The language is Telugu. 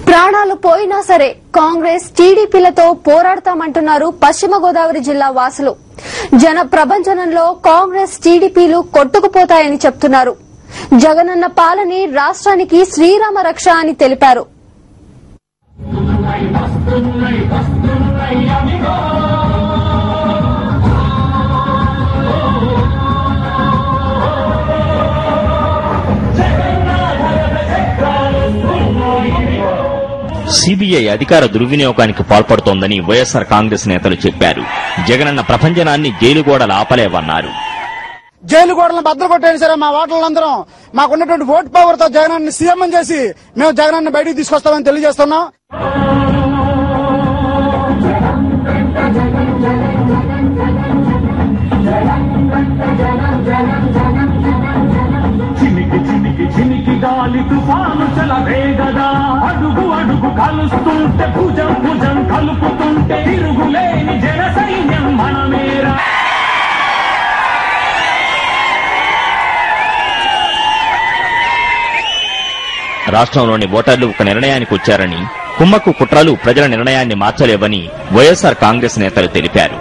ప్రాణాలు పోయినా సరే కాంగ్రెస్ టీడీపీలతో పోరాడతామంటున్నారు పశ్చిమ గోదావరి జిల్లా వాసులు. జన ప్రభంజనంలో కాంగ్రెస్ టీడీపీలు కొట్టుకుపోతాయని చెప్తున్నారు. జగనన్న పాలనే రాష్ట్రానికి శ్రీరామ రక్ష అని తెలిపారు. సీబీఐ అధికార దుర్వినియోగానికి పాల్పడుతోందని వైఎస్సార్ కాంగ్రెస్ నేతలు చెప్పారు. జగనన్న ప్రభంజనాన్ని జైలు గోడలు ఆపలేవన్నారు. జైలు గోడలను భద్రపట్టేది సరే మా ఓటర్లందరం మాకున్నటువంటి ఓటు పవర్ తో జగనన్న సీఎం చేసి మేము జగనన్న బయటికి తీసుకొస్తామని తెలియజేస్తున్నాం. చినికి గాలి తుఫాను చలవేగదా, అడుగు అడుగు కలుస్తుంటే భుజం భుజం కలుపుతుంటే తిరుగులేని జన సైన్యం మనమేరా. రాష్ట్రంలోని ఓటర్లు ఒక నిర్ణయానికి వచ్చారని, కుమ్మక్కు కుట్రలు ప్రజల నిర్ణయాన్ని మార్చలేవని వైఎస్సార్ కాంగ్రెస్ నేతలు తెలిపారు.